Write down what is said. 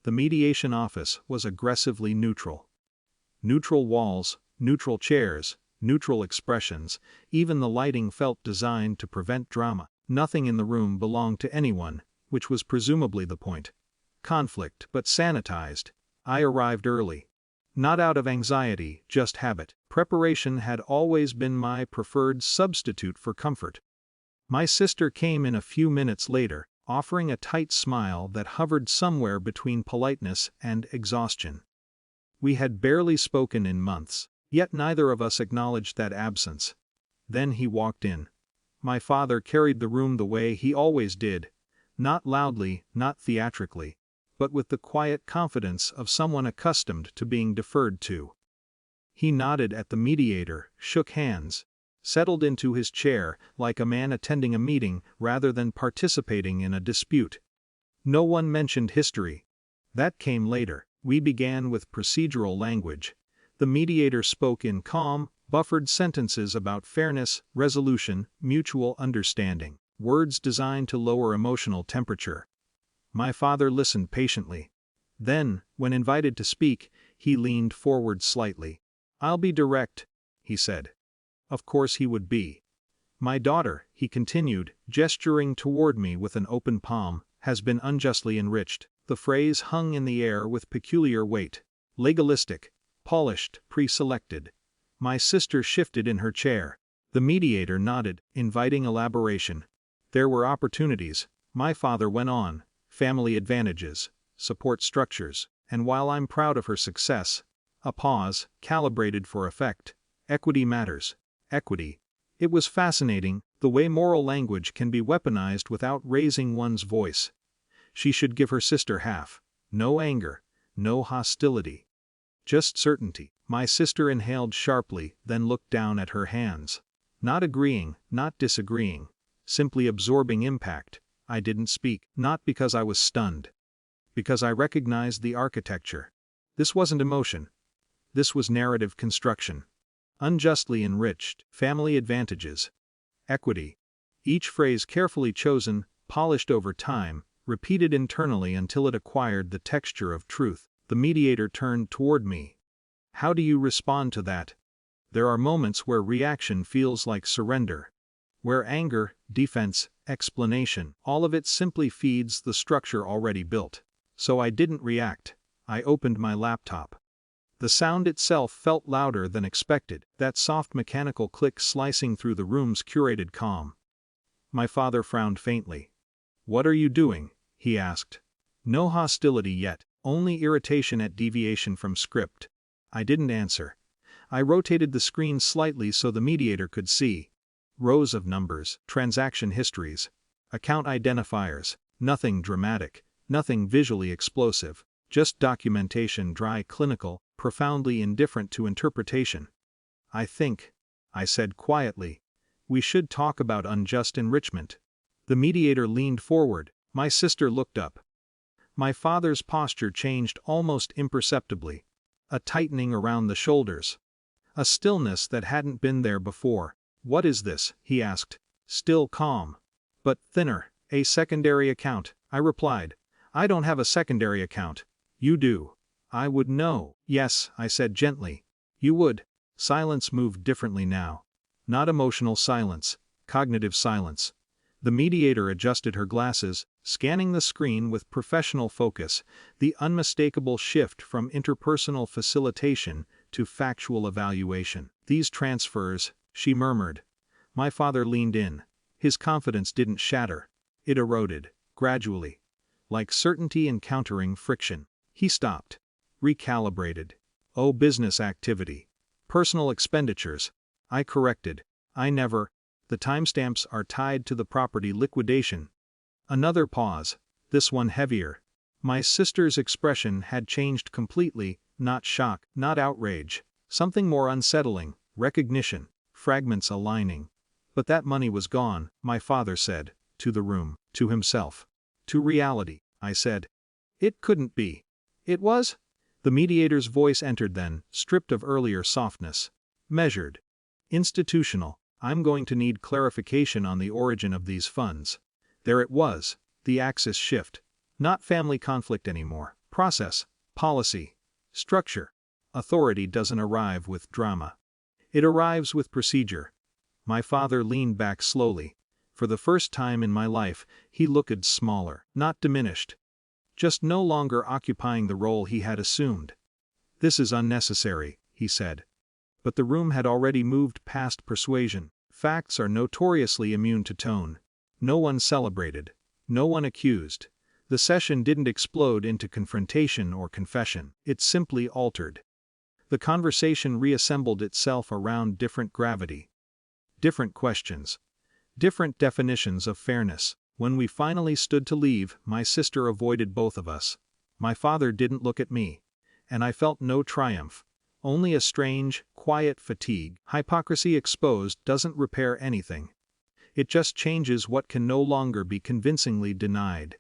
The mediation office was aggressively neutral. Neutral walls, neutral chairs, neutral expressions, even the lighting felt designed to prevent drama. Nothing in the room belonged to anyone, which was presumably the point. Conflict, but sanitized. I arrived early. Not out of anxiety, just habit. Preparation had always been my preferred substitute for comfort. My sister came in a few minutes later, offering a tight smile that hovered somewhere between politeness and exhaustion. We had barely spoken in months, yet neither of us acknowledged that absence. Then he walked in. My father carried the room the way he always did, not loudly, not theatrically, but with the quiet confidence of someone accustomed to being deferred to. He nodded at the mediator, shook hands, settled into his chair like a man attending a meeting rather than participating in a dispute. No one mentioned history. That came later. We began with procedural language. The mediator spoke in calm, buffered sentences about fairness, resolution, mutual understanding, words designed to lower emotional temperature. My father listened patiently. Then, when invited to speak, he leaned forward slightly. "I'll be direct," he said. Of course he would be. "My daughter," he continued, gesturing toward me with an open palm, "has been unjustly enriched." The phrase hung in the air with peculiar weight. Legalistic, polished, pre-selected. My sister shifted in her chair. The mediator nodded, inviting elaboration. "There were opportunities," my father went on, "family advantages, support structures, and while I'm proud of her success," a pause, calibrated for effect, "equity matters." Equity. It was fascinating, the way moral language can be weaponized without raising one's voice. She should give her sister half. No anger, no hostility. Just certainty. My sister inhaled sharply, then looked down at her hands. Not agreeing, not disagreeing. Simply absorbing impact. I didn't speak, not because I was stunned. Because I recognized the architecture. This wasn't emotion. This was narrative construction. Unjustly enriched, family advantages. Equity. Each phrase carefully chosen, polished over time, repeated internally until it acquired the texture of truth. The mediator turned toward me. "How do you respond to that?" There are moments where reaction feels like surrender. Where anger, defense, explanation, all of it simply feeds the structure already built. So I didn't react. I opened my laptop. The sound itself felt louder than expected, that soft mechanical click slicing through the room's curated calm. My father frowned faintly. "What are you doing?" he asked. No hostility yet, only irritation at deviation from script. I didn't answer. I rotated the screen slightly so the mediator could see. Rows of numbers, transaction histories, account identifiers, nothing dramatic, nothing visually explosive, just documentation, dry, clinical, profoundly indifferent to interpretation. "I think," I said quietly, "we should talk about unjust enrichment." The mediator leaned forward. My sister looked up. My father's posture changed almost imperceptibly. A tightening around the shoulders. A stillness that hadn't been there before. "What is this?" he asked. Still calm. "But thinner." "A secondary account," I replied. "I don't have a secondary account." "You do." "I would know." "Yes," I said gently. "You would." Silence moved differently now. Not emotional silence, cognitive silence. The mediator adjusted her glasses, scanning the screen with professional focus, the unmistakable shift from interpersonal facilitation to factual evaluation. "These transfers," she murmured. My father leaned in. His confidence didn't shatter. It eroded, gradually. Like certainty encountering friction. He stopped. Recalibrated. "Oh, business activity. Personal expenditures." I corrected. "I never." "The timestamps are tied to the property liquidation." Another pause, this one heavier. My sister's expression had changed completely, not shock, not outrage. Something more unsettling, recognition, fragments aligning. "But that money was gone," my father said, to the room, to himself. "To reality," I said. "It couldn't be." "It was?" The mediator's voice entered then, stripped of earlier softness. Measured. Institutional. "I'm going to need clarification on the origin of these funds." There it was, the axis shift. Not family conflict anymore, Process, policy, structure. Authority doesn't arrive with drama. It arrives with procedure. My father leaned back slowly. For the first time in my life, he looked smaller, not diminished. Just no longer occupying the role he had assumed. "This is unnecessary," he said. But the room had already moved past persuasion. Facts are notoriously immune to tone. No one celebrated. No one accused. The session didn't explode into confrontation or confession. It simply altered. The conversation reassembled itself around different gravity. Different questions. Different definitions of fairness. When we finally stood to leave, my sister avoided both of us. My father didn't look at me. And I felt no triumph. Only a strange, quiet fatigue. Hypocrisy exposed doesn't repair anything. It just changes what can no longer be convincingly denied.